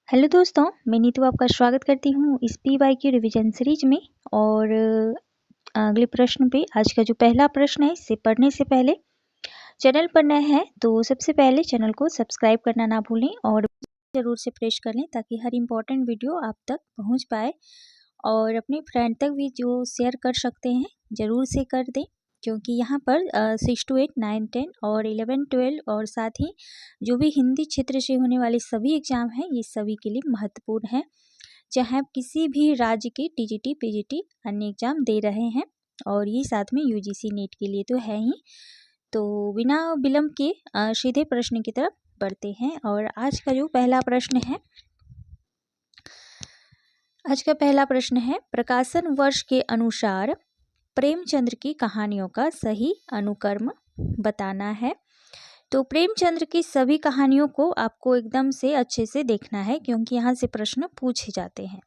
Hello दोस्तों, मैं नीतू आपका स्वागत करती हूँ इस PY रिवीजन सीरीज में। और अगले प्रश्न पे आज का जो पहला प्रश्न है, इसे पढ़ने से पहले चैनल पर नए हैं तो सबसे पहले चैनल को सब्सक्राइब करना ना भूलें और ज़रूर से प्रेस कर लें ताकि हर इम्पोर्टेंट वीडियो आप तक पहुँच पाए। और अपने फ्रेंड तक भी जो शेयर कर सकते हैं ज़रूर से कर दें, क्योंकि यहाँ पर 6 to 8, 9, 10 और 11, 12 और साथ ही जो भी हिंदी क्षेत्र से होने वाले सभी एग्जाम हैं, ये सभी के लिए महत्वपूर्ण है। चाहे आप किसी भी राज्य के TGT, PGT अन्य एग्जाम दे रहे हैं, और ये साथ में UGC नेट के लिए तो है ही। तो बिना विलंब के सीधे प्रश्न की तरफ बढ़ते हैं। और आज का जो पहला प्रश्न है, प्रकाशन वर्ष के अनुसार प्रेमचंद्र की कहानियों का सही अनुक्रम बताना है। तो प्रेमचंद्र की सभी कहानियों को आपको एकदम से अच्छे से देखना है, क्योंकि यहाँ से प्रश्न पूछे जाते हैं।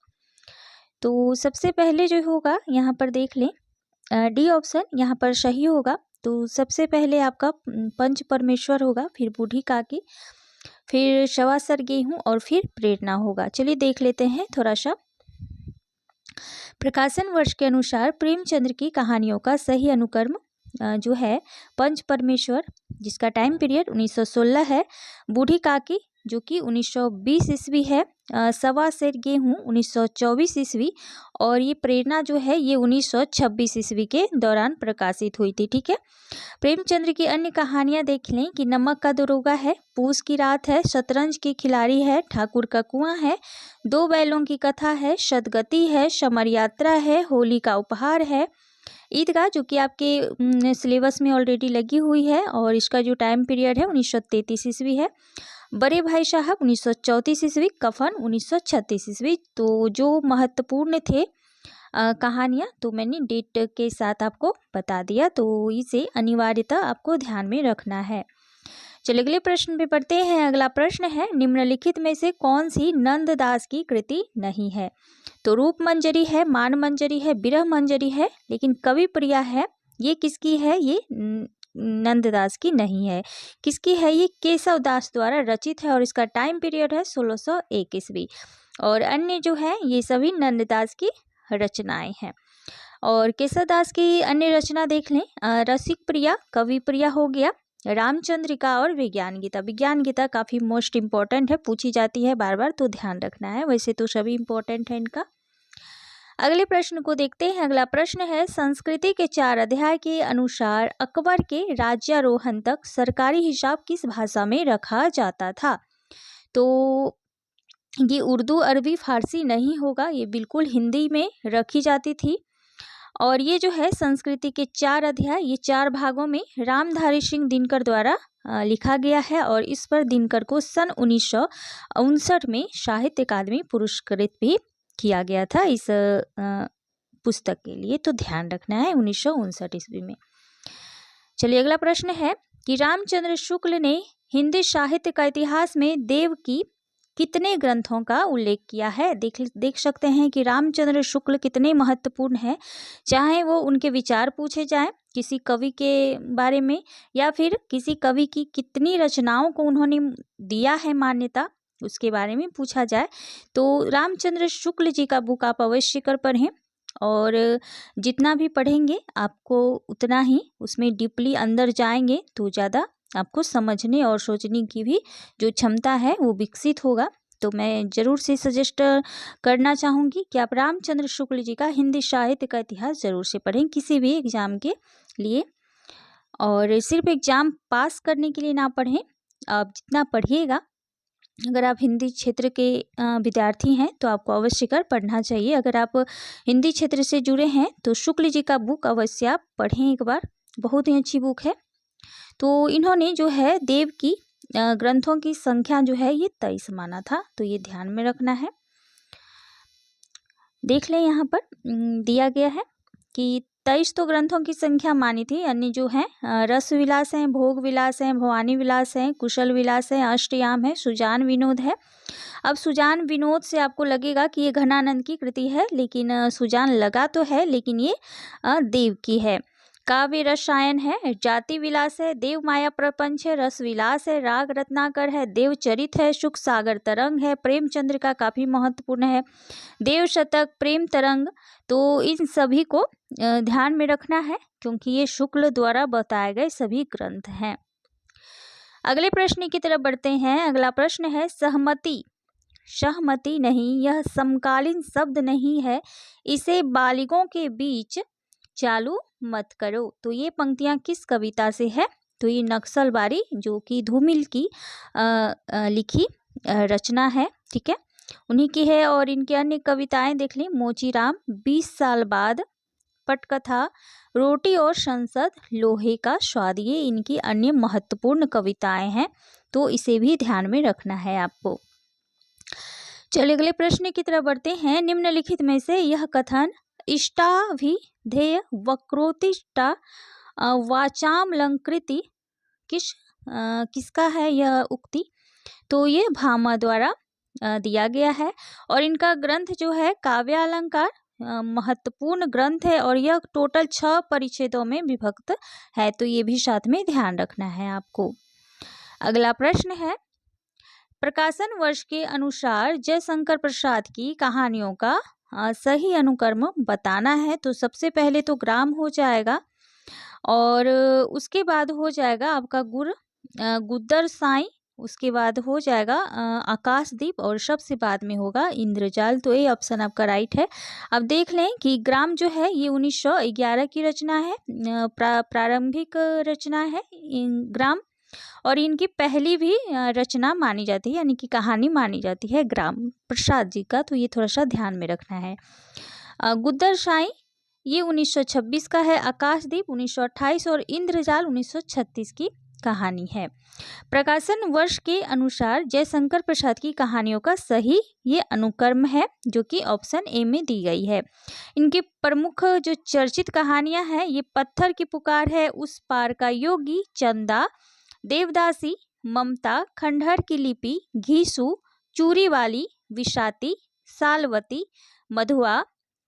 तो सबसे पहले जो होगा यहाँ पर देख लें, डी ऑप्शन यहाँ पर सही होगा। तो सबसे पहले आपका पंच परमेश्वर होगा, फिर बूढ़ी काकी, फिर सवासर गेहूं और फिर प्रेरणा होगा। चलिए देख लेते हैं थोड़ा सा। प्रकाशन वर्ष के अनुसार प्रेमचंद्र की कहानियों का सही अनुक्रम जो है पंच परमेश्वर, जिसका टाइम पीरियड 1916 है, बूढ़ी काकी जो कि 1920 ईस्वी है, सवा सेर गेहूँ 1924 ईस्वी, और ये प्रेरणा जो है ये 1926 ईस्वी के दौरान प्रकाशित हुई थी। ठीक है। प्रेमचंद्र की अन्य कहानियां देख लें कि नमक का दरोगा है, पूस की रात है, शतरंज की खिलाड़ी है, ठाकुर का कुआं है, दो बैलों की कथा है, सदगति है, समर यात्रा है, होली का उपहार है, ईदगाह जो कि आपके सिलेबस में ऑलरेडी लगी हुई है, और इसका जो टाइम पीरियड है 1933 ईस्वी है, बड़े भाई साहब 1934 ईस्वी, कफन 1936 ईस्वी। तो जो महत्वपूर्ण थे कहानियाँ, तो मैंने डेट के साथ आपको बता दिया, तो इसे अनिवार्यतः आपको ध्यान में रखना है। चलिए अगले प्रश्न पे पढ़ते हैं। अगला प्रश्न है, निम्नलिखित में से कौन सी नंददास की कृति नहीं है? तो रूप मंजरी है, मान मंजरी है, विरह मंजरी है, लेकिन कवि प्रिया है, ये किसकी है? ये नंददास की नहीं है। किसकी है? ये केशव दास द्वारा रचित है और इसका टाइम पीरियड है 1601 ईस्वी। और अन्य जो है ये सभी नंददास की रचनाएं हैं। और केशव दास की अन्य रचना देख लें, रसिक प्रिया, कवि प्रिया हो गया, रामचंद्रिका और विज्ञान गीता। विज्ञान गीता काफ़ी मोस्ट इम्पॉर्टेंट है, पूछी जाती है बार बार, तो ध्यान रखना है। वैसे तो सभी इम्पोर्टेंट है इनका। अगले प्रश्न को देखते हैं। अगला प्रश्न है, संस्कृति के 4 अध्याय के अनुसार अकबर के राज्यारोहण तक सरकारी हिसाब किस भाषा में रखा जाता था? तो ये उर्दू, अरबी, फारसी नहीं होगा, ये बिल्कुल हिंदी में रखी जाती थी। और ये जो है संस्कृति के 4 अध्याय, ये 4 भागों में रामधारी सिंह दिनकर द्वारा लिखा गया है, और इस पर दिनकर को सन 1959 में साहित्य अकादमी पुरस्कृत भी किया गया था इस पुस्तक के लिए, तो ध्यान रखना है 1959 ईस्वी में। चलिए अगला प्रश्न है कि रामचंद्र शुक्ल ने हिंदी साहित्य का इतिहास में देव की कितने ग्रंथों का उल्लेख किया है? देख सकते हैं कि रामचंद्र शुक्ल कितने महत्वपूर्ण हैं, चाहे वो उनके विचार पूछे जाएं किसी कवि के बारे में, या फिर किसी कवि की कितनी रचनाओं को उन्होंने दिया है मान्यता, उसके बारे में पूछा जाए, तो रामचंद्र शुक्ल जी का बुक आप अवश्य कर पढ़ें। और जितना भी पढ़ेंगे आपको उतना ही उसमें डीपली अंदर जाएंगे, तो ज़्यादा आपको समझने और सोचने की भी जो क्षमता है वो विकसित होगा। तो मैं ज़रूर से सजेस्ट करना चाहूँगी कि आप रामचंद्र शुक्ल जी का हिंदी साहित्य का इतिहास ज़रूर से पढ़ें किसी भी एग्ज़ाम के लिए। और सिर्फ एग्ज़ाम पास करने के लिए ना पढ़ें, आप जितना पढ़िएगा, अगर आप हिंदी क्षेत्र के विद्यार्थी हैं तो आपको अवश्य कर पढ़ना चाहिए। अगर आप हिंदी क्षेत्र से जुड़े हैं तो शुक्ल जी का बुक अवश्य आप पढ़ें एक बार, बहुत ही अच्छी बुक है। तो इन्होंने जो है देव की ग्रंथों की संख्या जो है ये 23 माना था, तो ये ध्यान में रखना है। देख लें यहाँ पर दिया गया है कि 23 तो ग्रंथों की संख्या मानी थी, अन्य जो है रस विलास हैं, भोग विलास हैं, भवानी विलास हैं, कुशल विलास है, अष्टयाम है, सुजान विनोद है। अब सुजान विनोद से आपको लगेगा कि ये घनानंद की कृति है, लेकिन सुजान लगा तो है, लेकिन ये देव की है। काव्य रसायन है, जाति विलास है, देव माया प्रपंच है, रस विलास है, राग रत्नाकर है, देव चरित है, सुख सागर तरंग है, प्रेमचंद्र का काफी महत्वपूर्ण है, देव शतक, प्रेम तरंग। तो इन सभी को ध्यान में रखना है क्योंकि ये शुक्ल द्वारा बताए गए सभी ग्रंथ हैं। अगले प्रश्न की तरफ बढ़ते हैं। अगला प्रश्न है सहमति। सहमति नहीं, यह समकालीन शब्द नहीं है, इसे बालिगों के बीच चालू मत करो। तो ये पंक्तियां किस कविता से है? तो ये नक्सलबारी जो कि धूमिल की लिखी रचना है, ठीक है, उन्हीं की है। और इनकी अन्य कविताएं देख लें, मोचीराम, 20 साल बाद, पटकथा, रोटी और संसद, लोहे का स्वाद, ये इनकी अन्य महत्वपूर्ण कविताएं हैं। तो इसे भी ध्यान में रखना है आपको। चलिए अगले प्रश्न की तरफ बढ़ते हैं। निम्नलिखित में से यह कथन इष्टाभिधेय वक्रोतिष्ठा वाचामलंकृति किसका है यह उक्ति? तो ये भामा द्वारा दिया गया है। और इनका ग्रंथ जो है काव्यालंकार महत्वपूर्ण ग्रंथ है और यह टोटल 6 परिच्छेदों में विभक्त है। तो ये भी साथ में ध्यान रखना है आपको। अगला प्रश्न है प्रकाशन वर्ष के अनुसार जयशंकर प्रसाद की कहानियों का सही अनुक्रम बताना है। तो सबसे पहले तो ग्राम हो जाएगा और उसके बाद हो जाएगा आपका गुद्दर साई, उसके बाद हो जाएगा आकाशदीप और सबसे बाद में होगा इंद्रजाल। तो ये ऑप्शन आपका राइट है। अब देख लें कि ग्राम जो है ये 1911 की रचना है, प्रारंभिक रचना है ग्राम, और इनकी पहली भी रचना मानी जाती है, यानी कि कहानी मानी जाती है ग्राम प्रसाद जी का। तो ये थोड़ा सा ध्यान में रखना है। गुद्दर साई ये 1926 का है, आकाशदीप 1928 और इंद्रजाल 1936 की कहानी है। प्रकाशन वर्ष के अनुसार जयशंकर प्रसाद की कहानियों का सही ये अनुक्रम है जो कि ऑप्शन ए में दी गई है। इनकी प्रमुख जो चर्चित कहानियां हैं ये पत्थर की पुकार है, उस पार का योगी, चंदा, देवदासी, ममता, खंडहर की लिपि, घीसू, चूरी वाली, विषाती, सालवती,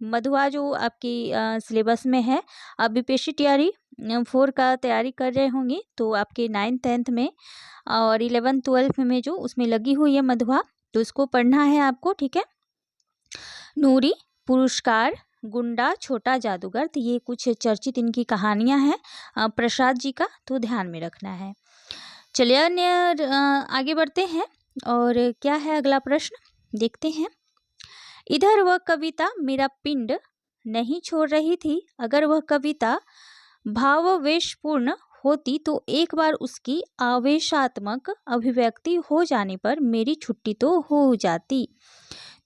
मधुआ जो आपकी सिलेबस में है। आप बीपीएससी तैयारी 4 का तैयारी कर रहे होंगे तो आपके 9th 10th में और 11th 12th में जो उसमें लगी हुई है मधुआ, तो उसको पढ़ना है आपको, ठीक है। नूरी, पुरस्कार, गुंडा, छोटा जादूगर, तो ये कुछ चर्चित इनकी कहानियां हैं प्रसाद जी का, तो ध्यान में रखना है। चलिए अन्य आगे बढ़ते हैं और क्या है अगला प्रश्न देखते हैं। इधर वह कविता मेरा पिंड नहीं छोड़ रही थी, अगर वह कविता भावावेशपूर्ण होती तो एक बार उसकी आवेशात्मक अभिव्यक्ति हो जाने पर मेरी छुट्टी तो हो जाती।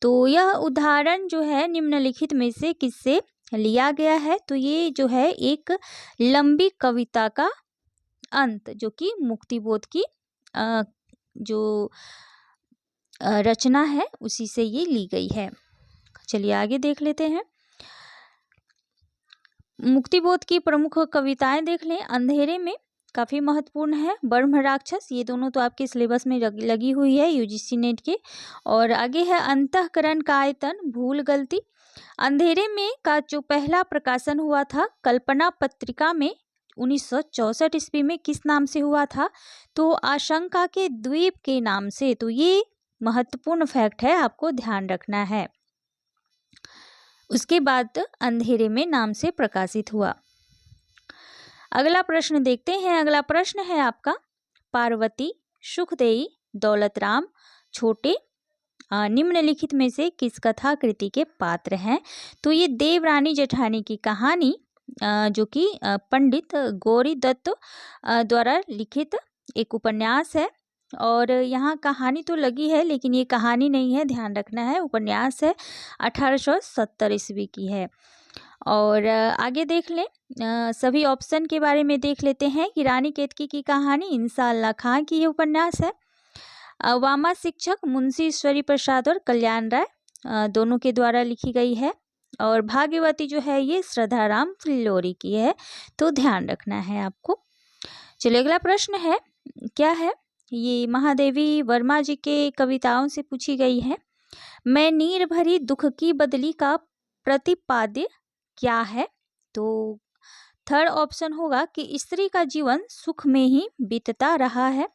तो यह उदाहरण जो है निम्नलिखित में से किससे लिया गया है? तो ये जो है एक लंबी कविता का अंत जो कि मुक्तिबोध की जो रचना है उसी से ये ली गई है। चलिए आगे देख लेते हैं। मुक्तिबोध की प्रमुख कविताएं देख लें। अंधेरे में काफ़ी महत्वपूर्ण है, ब्रह्म राक्षस, ये दोनों तो आपके सिलेबस में लगी हुई है यूजीसी नेट के। और आगे है अंतःकरण का आयतन, भूल गलती। अंधेरे में का जो पहला प्रकाशन हुआ था कल्पना पत्रिका में 1964 ईस्वी में, किस नाम से हुआ था? तो आशंका के द्वीप के नाम से। तो ये महत्वपूर्ण फैक्ट है, आपको ध्यान रखना है। उसके बाद अंधेरे में नाम से प्रकाशित हुआ। अगला प्रश्न देखते हैं। अगला प्रश्न है आपका पार्वती, सुखदेई, दौलतराम, छोटे निम्नलिखित में से किस कथाकृति के पात्र हैं? तो ये देवरानी जेठानी की कहानी जो कि पंडित गौरी दत्त द्वारा लिखित एक उपन्यास है। और यहाँ कहानी तो लगी है लेकिन ये कहानी नहीं है, ध्यान रखना है, उपन्यास है, 1870 ईस्वी की है। और आगे देख लें, सभी ऑप्शन के बारे में देख लेते हैं कि रानी केतकी की कहानी इंसाअल्लाह खां की ये उपन्यास है। वामा शिक्षक मुंशी ईश्वरी प्रसाद और कल्याण राय दोनों के द्वारा लिखी गई है। और भाग्यवती जो है ये श्रद्धाराम फिल्लोरी की है, तो ध्यान रखना है आपको। चलिए अगला प्रश्न है, क्या है? ये महादेवी वर्मा जी के कविताओं से पूछी गई है। मैं नीर भरी दुख की बदली का प्रतिपाद्य क्या है? तो थर्ड ऑप्शन होगा कि स्त्री का जीवन सुख में ही बीतता रहा है।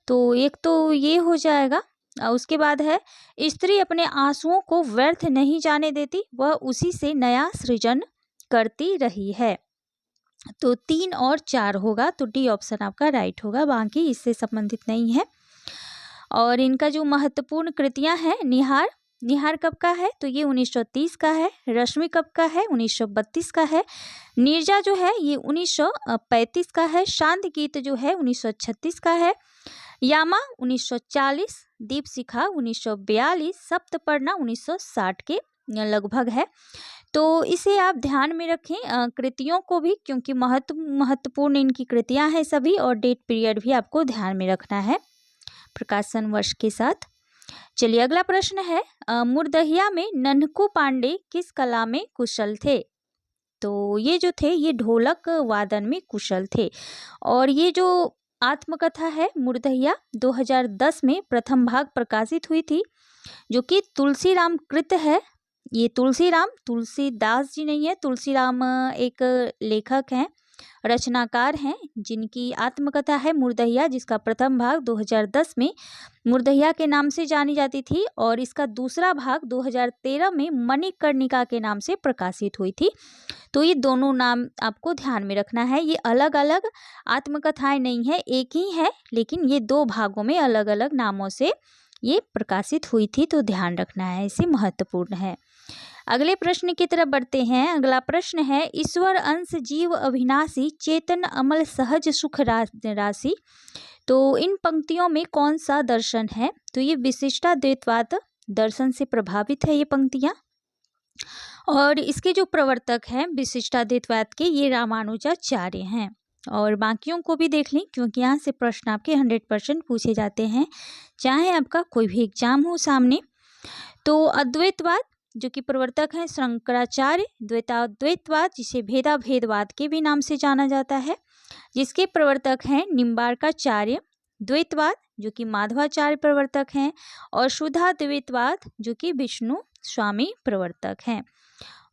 तो एक तो ये हो जाएगा। उसके बाद है स्त्री अपने आंसुओं को व्यर्थ नहीं जाने देती, वह उसी से नया सृजन करती रही है। तो 3 और 4 होगा, तो डी ऑप्शन आपका राइट होगा, बाकी इससे संबंधित नहीं है। और इनका जो महत्वपूर्ण कृतियां हैं, निहार कब का है, तो ये 1930 का है। रश्मि कब का है, 1932 का है। नीरजा जो है ये 1935 का है। शांत गीत जो है 1936 का है। यामा 1940, दीपशिखा 1942, सप्तपर्णा 1960 के लगभग है। तो इसे आप ध्यान में रखें कृतियों को भी, क्योंकि महत्वपूर्ण इनकी कृतियां हैं सभी, और डेट पीरियड भी आपको ध्यान में रखना है प्रकाशन वर्ष के साथ। चलिए अगला प्रश्न है, मुर्दहिया में नन्हकू पांडे किस कला में कुशल थे? तो ये जो थे ये ढोलक वादन में कुशल थे। और ये जो आत्मकथा है मुर्दहिया 2010 में प्रथम भाग प्रकाशित हुई थी, जो कि तुलसीराम कृत है। ये तुलसीदास जी नहीं है, तुलसीराम एक लेखक हैं, रचनाकार हैं, जिनकी आत्मकथा है मुर्दहिया, जिसका प्रथम भाग 2010 में मुर्दहिया के नाम से जानी जाती थी, और इसका दूसरा भाग 2013 में मणिकर्णिका के नाम से प्रकाशित हुई थी। तो ये दोनों नाम आपको ध्यान में रखना है, ये अलग अलग आत्मकथाएं नहीं है, एक ही है, लेकिन ये 2 भागों में अलग अलग नामों से ये प्रकाशित हुई थी, तो ध्यान रखना है, इसे महत्वपूर्ण है। अगले प्रश्न की तरफ बढ़ते हैं। अगला प्रश्न है, ईश्वर अंश जीव अविनाशी, चेतन अमल सहज सुख राशि। तो इन पंक्तियों में कौन सा दर्शन है? तो ये विशिष्टाद्वैतवाद दर्शन से प्रभावित है ये पंक्तियां, और इसके जो प्रवर्तक हैं विशिष्टाद्वैतवाद के, ये रामानुजाचार्य हैं। और बाकियों को भी देख लें, क्योंकि यहाँ से प्रश्न आपके 100% पूछे जाते हैं, चाहे आपका कोई भी एग्जाम हो सामने। तो अद्वैतवाद जो कि प्रवर्तक हैं शंकराचार्य, द्वैताद्वैतवाद जिसे भेदाभेदवाद के भी नाम से जाना जाता है, जिसके प्रवर्तक हैं निम्बार्काचार्य। द्वैतवाद जो कि माधवाचार्य प्रवर्तक हैं, और शुद्धाद्वैतवाद जो कि विष्णु स्वामी प्रवर्तक हैं,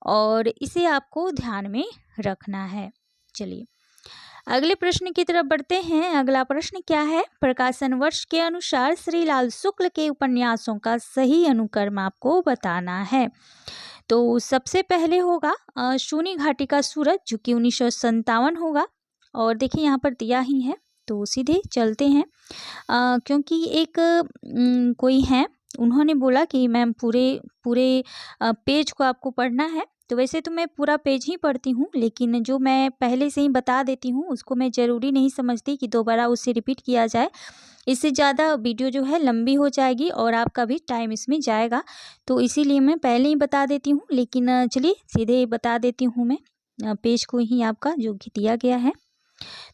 और इसे आपको ध्यान में रखना है। चलिए अगले प्रश्न की तरफ बढ़ते हैं। अगला प्रश्न क्या है, प्रकाशन वर्ष के अनुसार श्री लाल शुक्ल के उपन्यासों का सही अनुक्रम आपको बताना है। तो सबसे पहले होगा शूनी घाटी का सूरज, जो कि 1957 होगा, और देखिए यहाँ पर दिया ही है, तो सीधे चलते हैं। क्योंकि एक कोई हैं, उन्होंने बोला कि मैम पूरे पेज को आपको पढ़ना है, तो वैसे तो मैं पूरा पेज ही पढ़ती हूँ, लेकिन जो मैं पहले से ही बता देती हूँ उसको मैं ज़रूरी नहीं समझती कि दोबारा उसे रिपीट किया जाए, इससे ज़्यादा वीडियो जो है लंबी हो जाएगी और आपका भी टाइम इसमें जाएगा, तो इसीलिए मैं पहले ही बता देती हूँ। लेकिन चलिए सीधे बता देती हूँ मैं पेज को ही आपका जो दिया गया है।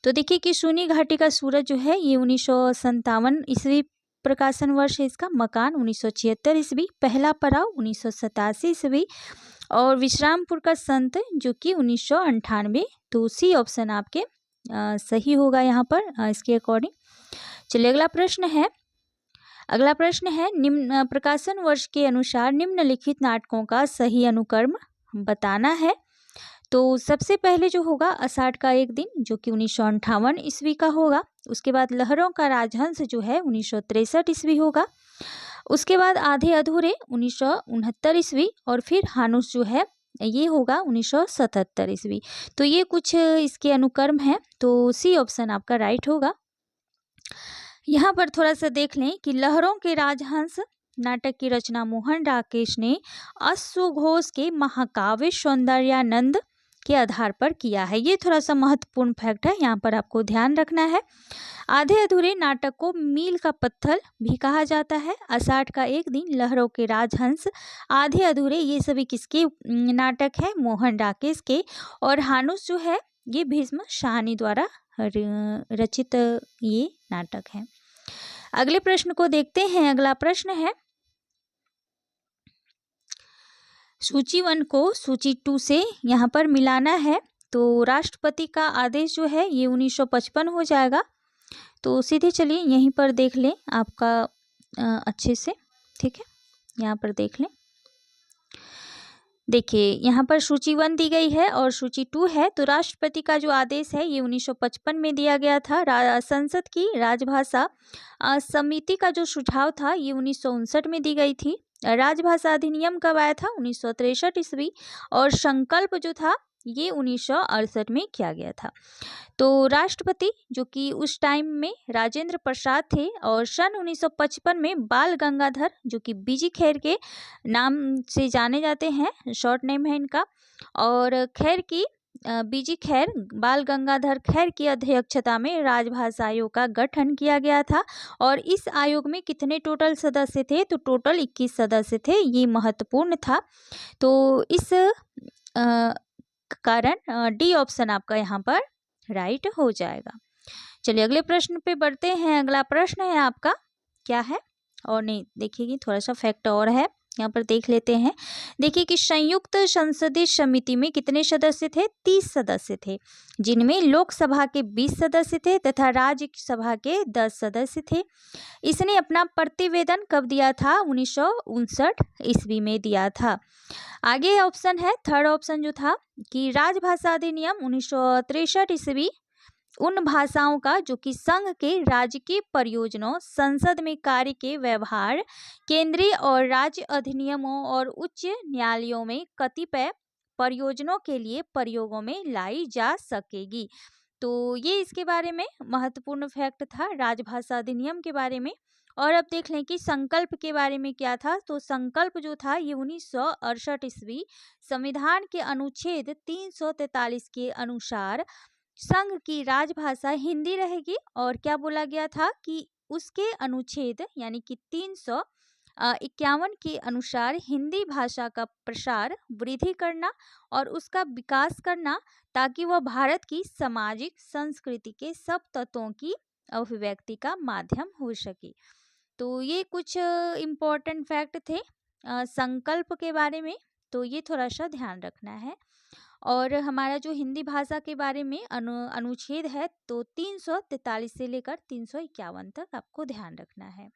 तो देखिए कि शूनी घाटी का सूरज जो है ये 1957 ईस्वी प्रकाशन वर्ष है इसका। मकान 1976 ईस्वी। पहला पड़ाव 1987 ईस्वी। और विश्रामपुर का संत जो कि 1998। तो सी ऑप्शन आपके सही होगा यहाँ पर इसके अकॉर्डिंग। चलिए अगला प्रश्न है निम्न प्रकाशन वर्ष के अनुसार निम्नलिखित नाटकों का सही अनुक्रम बताना है। तो सबसे पहले जो होगा आषाढ़ का एक दिन, जो कि 1958 ईस्वी का होगा। उसके बाद लहरों का राजहंस जो है 1963 ईस्वी होगा। उसके बाद आधे अधूरे 1969 ईस्वी, और फिर हानुस जो है ये होगा 1977 ईस्वी। तो ये कुछ इसके अनुक्रम हैं, तो सी ऑप्शन आपका राइट होगा। यहाँ पर थोड़ा सा देख लें कि लहरों के राजहंस नाटक की रचना मोहन राकेश ने अश्वघोष के महाकाव्य सौंदर्यानंद के आधार पर किया है। ये थोड़ा सा महत्वपूर्ण फैक्ट है, यहाँ पर आपको ध्यान रखना है। आधे अधूरे नाटक को मील का पत्थर भी कहा जाता है। आषाढ़ का एक दिन, लहरों के राजहंस, आधे अधूरे, ये सभी किसके नाटक है? मोहन राकेश के। और हानुस जो है ये भीष्म शाहनी द्वारा रचित ये नाटक है। अगले प्रश्न को देखते हैं। अगला प्रश्न है सूची 1 को सूची 2 से यहाँ पर मिलाना है। तो राष्ट्रपति का आदेश जो है ये 1955 हो जाएगा। तो सीधे चलिए यहीं पर देख लें आपका अच्छे से, ठीक है, यहाँ पर देख लें। देखिए यहाँ पर सूची 1 दी गई है और सूची 2 है। तो राष्ट्रपति का जो आदेश है ये 1955 में दिया गया था। संसद की राजभाषा समिति का जो सुझाव था ये 1959 में दी गई थी। राजभाषा अधिनियम कब आया था? 1963 ईस्वी। और संकल्प जो था ये 1968 में किया गया था। तो राष्ट्रपति जो कि उस टाइम में राजेंद्र प्रसाद थे और सन 1955 में बाल गंगाधर जो कि बीजी खैर के नाम से जाने जाते हैं, शॉर्ट नेम है इनका। और खैर की बीजी खैर बाल गंगाधर खैर की अध्यक्षता में राजभाषा आयोग का गठन किया गया था। और इस आयोग में कितने टोटल सदस्य थे? तो टोटल 21 सदस्य थे। ये महत्वपूर्ण था। तो इस कारण डी ऑप्शन आपका यहाँ पर राइट हो जाएगा। चलिए अगले प्रश्न पे बढ़ते हैं। अगला प्रश्न है आपका, क्या है? और नहीं देखिए थोड़ा सा फैक्ट और है, यहाँ पर देख लेते हैं। देखिए कि संयुक्त संसदीय समिति में कितने सदस्य थे? 30 सदस्य थे, जिनमें लोकसभा के 20 सदस्य थे तथा राज्यसभा के 10 सदस्य थे। इसने अपना प्रतिवेदन कब दिया था? 1959 ईस्वी में दिया था। आगे ऑप्शन है, थर्ड ऑप्शन जो था कि राजभाषा अधिनियम 1963 ईस्वी उन भाषाओं का जो कि संघ के राजकीय परियोजनाओं, संसद में कार्य के व्यवहार, केंद्रीय और राज्य अधिनियमों और उच्च न्यायालयों में कतिपय परियोजनाओं के लिए प्रयोगों में लाई जा सकेगी। तो ये इसके बारे में महत्वपूर्ण फैक्ट था राजभाषा अधिनियम के बारे में। और अब देख लें कि संकल्प के बारे में क्या था। तो संकल्प जो था ये 1968 ईस्वी संविधान के अनुच्छेद 343 के अनुसार संघ की राजभाषा हिंदी रहेगी। और क्या बोला गया था कि उसके अनुच्छेद यानी कि 351 के अनुसार हिंदी भाषा का प्रसार, वृद्धि करना और उसका विकास करना ताकि वह भारत की सामाजिक संस्कृति के सब तत्वों की अभिव्यक्ति का माध्यम हो सके। तो ये कुछ इम्पोर्टेंट फैक्ट थे संकल्प के बारे में, तो ये थोड़ा सा ध्यान रखना है। और हमारा जो हिंदी भाषा के बारे में अनुच्छेद है तो 343 से लेकर 351 तक आपको ध्यान रखना है।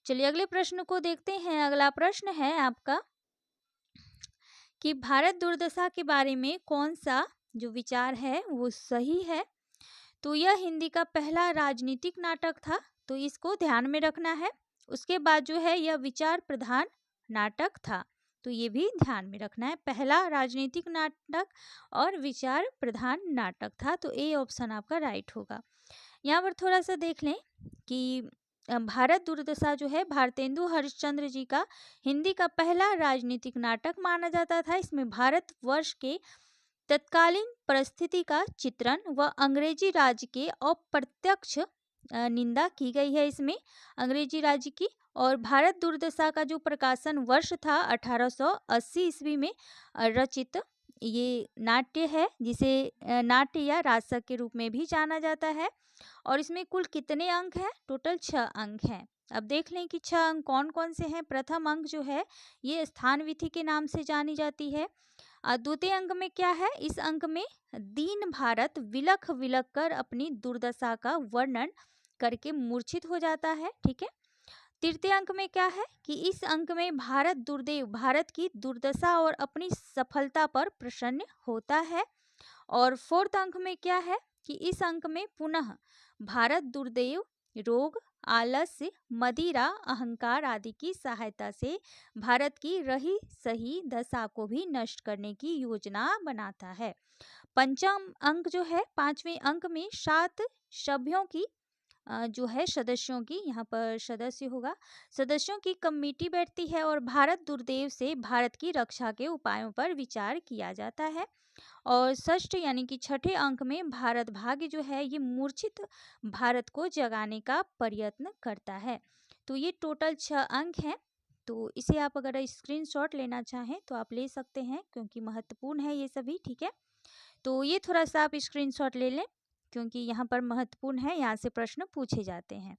चलिए अगले प्रश्न को देखते हैं। अगला प्रश्न है आपका कि भारत दुर्दशा के बारे में कौन सा जो विचार है वो सही है? तो यह हिंदी का पहला राजनीतिक नाटक था, तो इसको ध्यान में रखना है। उसके बाद जो है यह विचार प्रधान नाटक था, तो ये भी ध्यान में रखना है। पहला राजनीतिक नाटक और विचार प्रधान नाटक था, तो ए ऑप्शन आपका राइट होगा। यहाँ पर थोड़ा सा देख लें कि भारत दुर्दशा जो है भारतेंदु हरिश्चंद्र जी का हिंदी का पहला राजनीतिक नाटक माना जाता था। इसमें भारत वर्ष के तत्कालीन परिस्थिति का चित्रण व अंग्रेजी राज्य के अप्रत्यक्ष निंदा की गई है इसमें, अंग्रेजी राज्य की। और भारत दुर्दशा का जो प्रकाशन वर्ष था 1880 ईस्वी में रचित ये नाट्य है, जिसे नाट्य या राजसक के रूप में भी जाना जाता है। और इसमें कुल कितने अंक हैं? टोटल 6 अंक हैं। अब देख लें कि 6 अंक कौन कौन से हैं। प्रथम अंक जो है ये स्थान विधि के नाम से जानी जाती है। द्वितीय अंक में क्या है? इस अंक में दीन भारत विलख विलख कर अपनी दुर्दशा का वर्णन करके मूर्छित हो जाता है, ठीक है। तृतीय अंक में क्या है कि इस अंक में भारत दुर्दैव भारत की दुर्दशा और अपनी सफलता पर प्रसन्न होता है। और फोर्थ अंक में क्या है कि इस अंक में पुनः भारत दुर्दैव रोग, आलस्य, मदिरा, अहंकार आदि की सहायता से भारत की रही सही दशा को भी नष्ट करने की योजना बनाता है। पंचम अंक जो है, पांचवें अंक में 7 सभ्यों की जो है सदस्यों की, यहाँ पर सदस्य होगा, सदस्यों की कमेटी बैठती है और भारत दुर्दैव से भारत की रक्षा के उपायों पर विचार किया जाता है। और षष्ठ यानी कि छठे अंक में भारत भाग्य जो है ये मूर्छित भारत को जगाने का प्रयत्न करता है। तो ये टोटल 6 अंक हैं। तो इसे आप अगर स्क्रीनशॉट लेना चाहें तो आप ले सकते हैं, क्योंकि महत्वपूर्ण है ये सभी, ठीक है। तो ये थोड़ा सा आप स्क्रीनशॉट ले लें, क्योंकि यहाँ पर महत्वपूर्ण है, यहाँ से प्रश्न पूछे जाते हैं।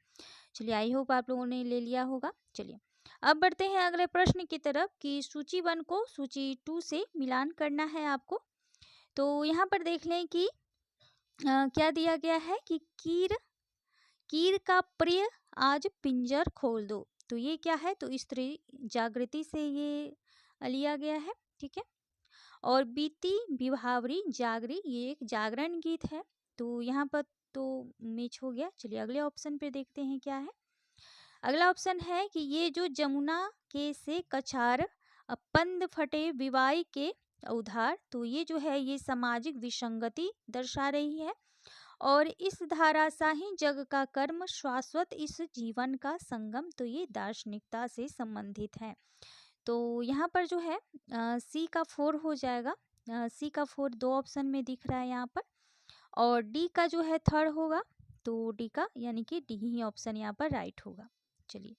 चलिए आई होप आप लोगों ने ले लिया होगा। चलिए अब बढ़ते हैं अगले प्रश्न की तरफ कि सूची 1 को सूची 2 से मिलान करना है आपको। तो यहाँ पर देख लें कि क्या दिया गया है कि कीर का प्रिय आज पिंजर खोल दो। तो ये क्या है? तो स्त्री जागृति से ये लिया गया है। ठीक है। और बीती विभावरी जागरी, ये एक जागरण गीत है। तो यहाँ पर तो मैच हो गया। चलिए अगले ऑप्शन पे देखते हैं क्या है। अगला ऑप्शन है कि ये जो जमुना के से कछार पंद फटे विवाई के उधार, तो ये जो है ये सामाजिक विसंगति दर्शा रही है। और इस धाराशाही जग का कर्म शाश्वत इस जीवन का संगम, तो ये दार्शनिकता से संबंधित है। तो यहाँ पर जो है सी का 4 हो जाएगा। सी का 4 दो ऑप्शन में दिख रहा है यहाँ पर। और डी का जो है 3rd होगा। तो डी का यानी कि डी ही ऑप्शन यहाँ पर राइट होगा। चलिए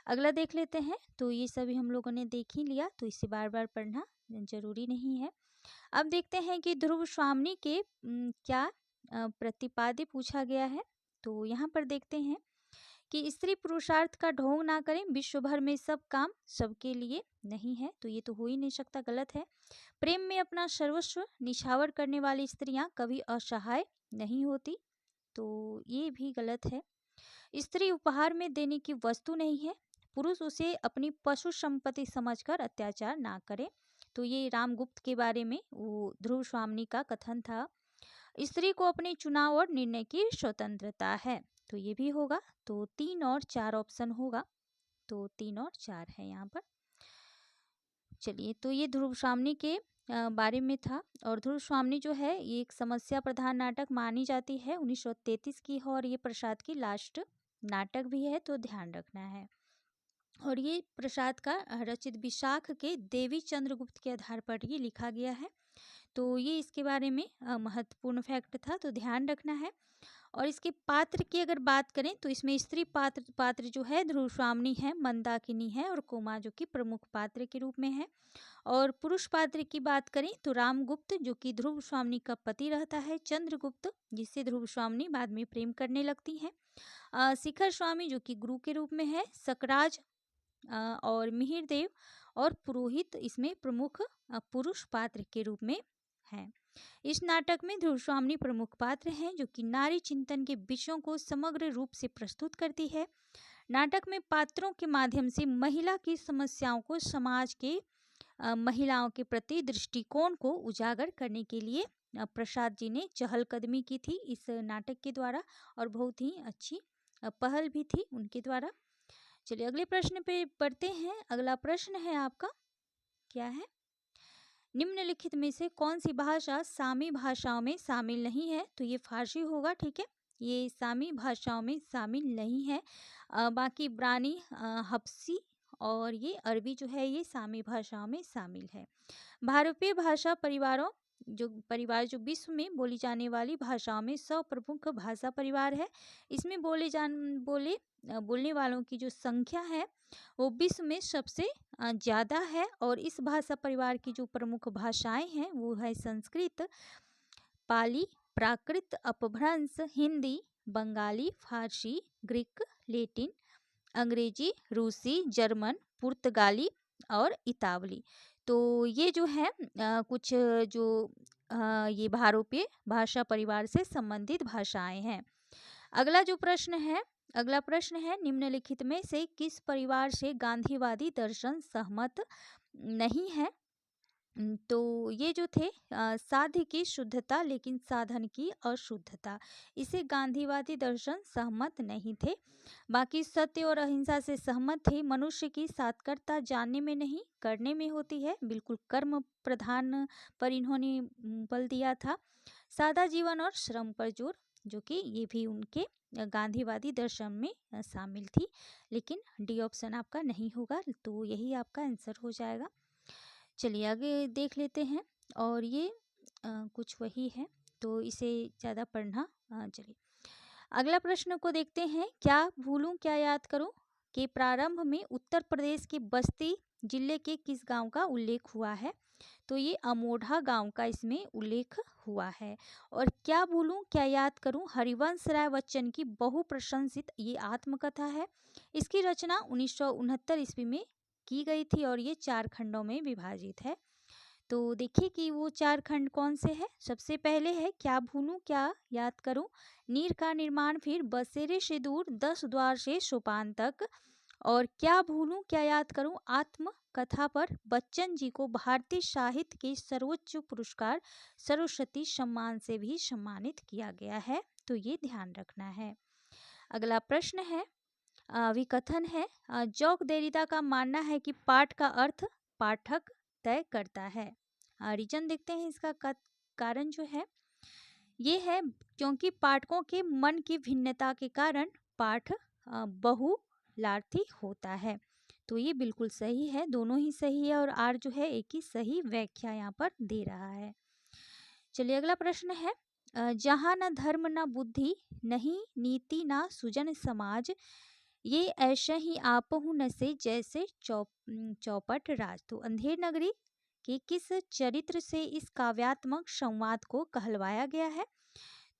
अगला देख लेते हैं। तो ये सभी हम लोगों ने देख ही लिया, तो इसे बार बार पढ़ना जरूरी नहीं है। अब देखते हैं कि ध्रुव स्वामी के क्या प्रतिपाद्य पूछा गया है। तो यहाँ पर देखते हैं कि स्त्री पुरुषार्थ का ढोंग ना करें, विश्व भर में सब काम सबके लिए नहीं है, तो ये तो हो ही नहीं सकता, गलत है। प्रेम में अपना सर्वस्व निछावर करने वाली स्त्रियां कभी असहाय नहीं होती, तो ये भी गलत है। स्त्री उपहार में देने की वस्तु नहीं है, पुरुष उसे अपनी पशु संपत्ति समझकर अत्याचार ना करे, तो ये रामगुप्त के बारे में वो ध्रुव स्वामी का कथन था। स्त्री को अपने चुनाव और निर्णय की स्वतंत्रता है, तो ये भी होगा। तो 3 और 4 ऑप्शन होगा। तो 3 और 4 है यहाँ पर। चलिए तो ये ध्रुव स्वामी के बारे में था। और ध्रुव स्वामी जो है ये एक समस्या प्रधान नाटक मानी जाती है, 1933 की है, और ये प्रसाद की लास्ट नाटक भी है, तो ध्यान रखना है। और ये प्रसाद का रचित विशाख के देवी चंद्रगुप्त के आधार पर ये लिखा गया है, तो ये इसके बारे में महत्वपूर्ण फैक्ट था, तो ध्यान रखना है। और इसके पात्र की अगर बात करें तो इसमें स्त्री पात्र जो है ध्रुव स्वामी है, मंदाकिनी है, और कोमा जो कि प्रमुख पात्र के रूप में है। और पुरुष पात्र की बात करें तो रामगुप्त जो कि ध्रुव स्वामी का पति रहता है, चंद्रगुप्त जिससे ध्रुव स्वामी बाद में प्रेम करने लगती हैं, शिखर स्वामी जो कि गुरु के रूप में है, सकराज और मिहिर देव और पुरोहित इसमें प्रमुख पुरुष पात्र के रूप में हैं। इस नाटक में ध्रुव स्वामी प्रमुख पात्र हैं जो कि नारी चिंतन के विषयों को समग्र रूप से प्रस्तुत करती है। नाटक में पात्रों के माध्यम से महिला की समस्याओं को, समाज के महिलाओं के प्रति दृष्टिकोण को उजागर करने के लिए प्रसाद जी ने चहलकदमी की थी इस नाटक के द्वारा, और बहुत ही अच्छी पहल भी थी उनके द्वारा। चलिए अगले प्रश्न पे पढ़ते हैं। अगला प्रश्न है आपका, क्या है, निम्नलिखित में से कौन सी भाषा सामी भाषाओं में शामिल नहीं है, तो ये फारसी होगा, ठीक है, ये सामी भाषाओं में शामिल नहीं है। बाकी ब्रानी, हब्सी और ये अरबी जो है ये सामी भाषाओं में शामिल है। भारतीय भाषा परिवार जो विश्व में बोली जाने वाली भाषाओं में प्रमुख भाषा परिवार है। इसमें बोलने वालों की जो संख्या है वो विश्व में सबसे ज़्यादा है। और इस भाषा परिवार की जो प्रमुख भाषाएं हैं वो है संस्कृत, पाली, प्राकृत, अपभ्रंश, हिंदी, बंगाली, फारसी, ग्रीक, लैटिन, अंग्रेजी, रूसी, जर्मन, पुर्तगाली और इतावली। तो ये जो है कुछ जो ये भारतीय भाषा परिवार से संबंधित भाषाएं हैं। अगला प्रश्न है निम्नलिखित में से किस परिवार से गांधीवादी दर्शन सहमत नहीं है। तो ये जो थे साध्य की शुद्धता लेकिन साधन की अशुद्धता, इसे गांधीवादी दर्शन सहमत नहीं थे। बाकी सत्य और अहिंसा से सहमत थे। मनुष्य की सात्विकता जानने में नहीं करने में होती है, बिल्कुल कर्म प्रधान पर इन्होंने बल दिया था। सादा जीवन और श्रम पर जोर, जो कि ये भी उनके गांधीवादी दर्शन में शामिल थी, लेकिन डी ऑप्शन आपका नहीं होगा, तो यही आपका आंसर हो जाएगा। चलिए आगे देख लेते हैं। और ये कुछ वही है, तो इसे ज़्यादा पढ़ना। चलिए अगला प्रश्न को देखते हैं। क्या भूलूं क्या याद करूं के प्रारंभ में उत्तर प्रदेश के बस्ती जिले के किस गांव का उल्लेख हुआ है, तो ये अमोढ़ा गांव का इसमें उल्लेख हुआ है। और क्या भूलूं क्या याद करूं हरिवंश राय बच्चन की बहुप्रशंसित ये आत्मकथा है। इसकी रचना 1969 ईस्वी में की गई थी और ये 4 खंडों में विभाजित है। तो देखिए कि वो 4 खंड कौन से हैं। सबसे पहले है क्या भूलूं क्या याद करूं, नीर का निर्माण फिर बसेरे से दूर 10 द्वार से सोपान तक, और क्या भूलूं क्या याद करूं आत्मकथा पर बच्चन जी को भारतीय साहित्य के सर्वोच्च पुरस्कार सरस्वती सम्मान से भी सम्मानित किया गया है, तो ये ध्यान रखना है। अगला प्रश्न है, विकथन है, जॉक देरिदा का मानना है कि पाठ का अर्थ पाठक तय करता है। रीजन देखते हैं इसका कारण जो है ये है क्योंकि पाठकों के मन की भिन्नता के कारण पाठ बहुलार्थी होता है। तो ये बिल्कुल सही है, दोनों ही सही है और आर जो है एक ही सही व्याख्या यहाँ पर दे रहा है। चलिए अगला प्रश्न है, जहाँ न धर्म न बुद्धि नहीं नीति न सुजन समाज, ये ऐसे ही आपहु न से जैसे चौपट राज। तो अंधेर नगरी के किस चरित्र से इस काव्यात्मक संवाद को कहलवाया गया है?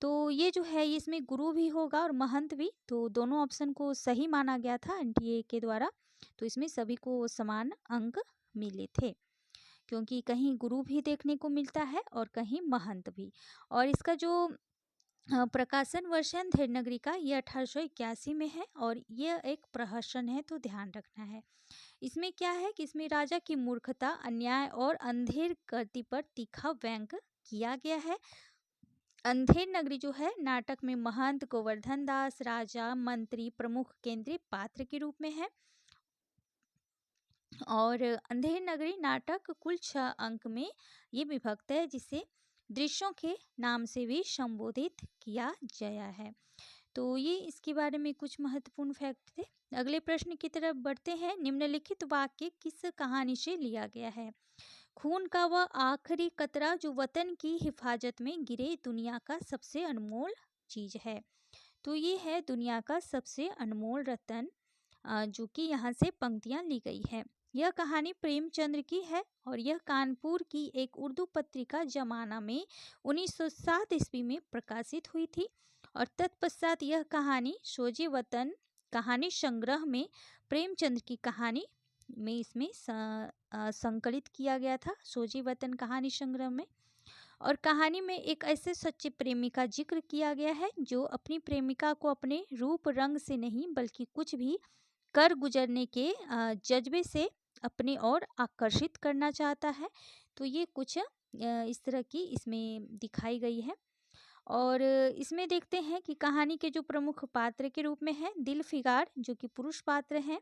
तो ये जो है इसमें गुरु भी होगा और महंत भी, तो दोनों ऑप्शन को सही माना गया था एनटीए के द्वारा। तो इसमें सभी को समान अंक मिले थे क्योंकि कहीं गुरु भी देखने को मिलता है और कहीं महंत भी। और इसका जो प्रकाशन वर्ष है अंधेर नगरी का, ये 1881 में है और यह एक प्रहसन है, तो ध्यान रखना है। इसमें क्या है कि इसमें राजा की मूर्खता, अन्याय और अंधेर गति पर तीखा व्यंग किया गया है। अंधेर नगरी जो है नाटक में महंत, गोवर्धन दास, राजा, मंत्री प्रमुख केंद्रीय पात्र के रूप में है। और अंधेर नगरी नाटक कुल 6 अंक में ये विभक्त है, जिसे दृश्यों के नाम से भी संबोधित किया गया है। तो ये इसके बारे में कुछ महत्वपूर्ण फैक्ट थे। अगले प्रश्न की तरफ बढ़ते हैं, निम्नलिखित वाक्य किस कहानी से लिया गया है? खून का वह आखिरी कतरा जो वतन की हिफाजत में गिरे दुनिया का सबसे अनमोल चीज है। तो ये है दुनिया का सबसे अनमोल रतन, जो कि यहाँ से पंक्तियाँ ली गई है। यह कहानी प्रेमचंद्र की है और यह कानपुर की एक उर्दू पत्रिका जमाना में 1907 ईस्वी में प्रकाशित हुई थी और तत्पश्चात यह कहानी सोजे वतन कहानी संग्रह में प्रेमचंद्र की कहानी में इसमें संकलित किया गया था, सोजे वतन कहानी संग्रह में। और कहानी में एक ऐसे सच्चे प्रेमी का जिक्र किया गया है जो अपनी प्रेमिका को अपने रूप रंग से नहीं बल्कि कुछ भी कर गुजरने के जज्बे से अपनी ओर आकर्षित करना चाहता है। तो ये कुछ इस तरह की इसमें दिखाई गई है। और इसमें देखते हैं कि कहानी के जो प्रमुख पात्र के रूप में है दिल फिगार, जो कि पुरुष पात्र हैं,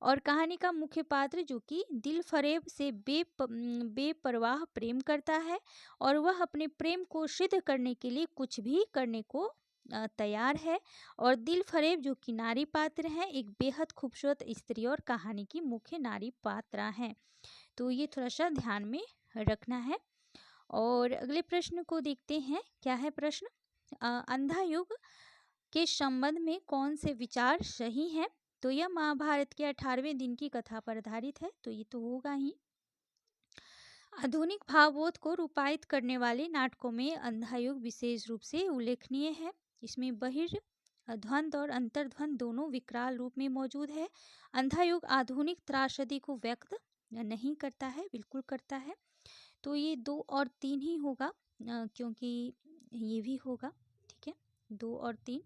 और कहानी का मुख्य पात्र जो कि दिल फरेब से बेपरवाह प्रेम करता है और वह अपने प्रेम को सिद्ध करने के लिए कुछ भी करने को तैयार है। और दिल फरेब जो कि नारी पात्र हैं, एक बेहद खूबसूरत स्त्री और कहानी की मुख्य नारी पात्रा हैं। तो ये थोड़ा सा ध्यान में रखना है। और अगले प्रश्न को देखते हैं, क्या है प्रश्न? अंधा युग के संबंध में कौन से विचार सही हैं? तो यह महाभारत के 18वें दिन की कथा पर आधारित है, तो ये तो होगा ही। आधुनिक भावबोध को रूपायित करने वाले नाटकों में अंधा युग विशेष रूप से उल्लेखनीय है। इसमें बहिर्ध्वंद और अंतर्ध्वंद दोनों विकराल रूप में मौजूद है। अंधा युग आधुनिक त्रासदी को व्यक्त नहीं करता है, बिल्कुल करता है। तो ये 2 और 3 ही होगा, क्योंकि ये भी होगा, ठीक है। 2 और 3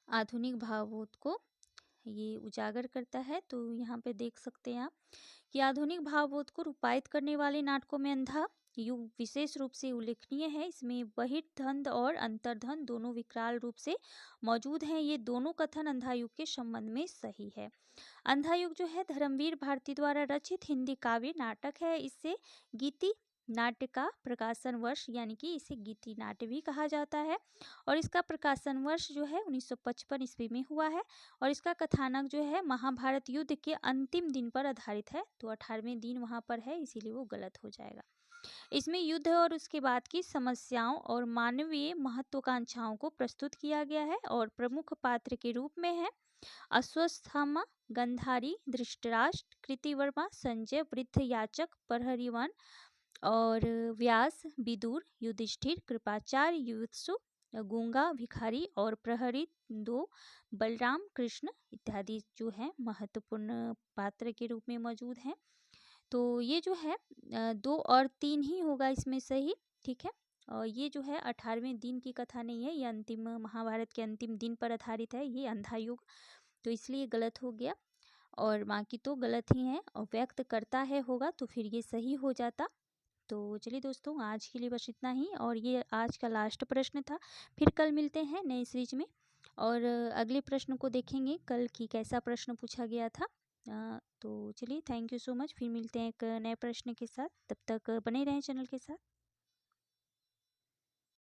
आधुनिक भावबोध को ये उजागर करता है। तो यहाँ पे देख सकते हैं आप कि आधुनिक भावबोध को रूपायित करने वाले नाटकों में अंधा युग विशेष रूप से उल्लेखनीय है। इसमें बहिर्ध्वंद और अंतर्ध्वंद दोनों विकराल रूप से मौजूद हैं। ये दोनों कथन अंधा युग के संबंध में सही है। अंधा युग जो है धर्मवीर भारती द्वारा रचित हिंदी काव्य नाटक है। इससे गीति नाट्य का प्रकाशन वर्ष, यानी कि इसे गीति नाट्य भी कहा जाता है, और इसका प्रकाशन वर्ष जो है 1955 ईस्वी में हुआ है। और इसका कथानक जो है महाभारत युद्ध के अंतिम दिन पर आधारित है, तो 18वें दिन वहाँ पर है, इसीलिए वो गलत हो जाएगा। इसमें युद्ध और उसके बाद की समस्याओं और मानवीय महत्वाकांक्षाओं को प्रस्तुत किया गया है। और प्रमुख पात्र के रूप में है अश्वस्थामा, गंधारी, धृतराष्ट्र, कृतिवर्मा, संजय, वृद्ध याचक, प्रहरीवन और व्यास, विदुर, युधिष्ठिर, कृपाचार्य, युत्सु, गूंगा, भिखारी और प्रहरी 2, बलराम, कृष्ण इत्यादि जो है महत्वपूर्ण पात्र के रूप में मौजूद हैं। तो ये जो है 2 और 3 ही होगा इसमें सही, ठीक है। ये जो है 18वें दिन की कथा नहीं है, ये अंतिम महाभारत के अंतिम दिन पर आधारित है, ये अंधा युग, तो इसलिए गलत हो गया। और बाकी तो गलत ही हैं, और व्यक्त करता है होगा तो फिर ये सही हो जाता। तो चलिए दोस्तों, आज के लिए बस इतना ही, और ये आज का लास्ट प्रश्न था। फिर कल मिलते हैं नए सीरीज में, और अगले प्रश्न को देखेंगे कल की कैसा प्रश्न पूछा गया था। तो चलिए, थैंक यू सो मच। फिर मिलते हैं एक नए प्रश्न के साथ, तब तक बने रहें चैनल के साथ।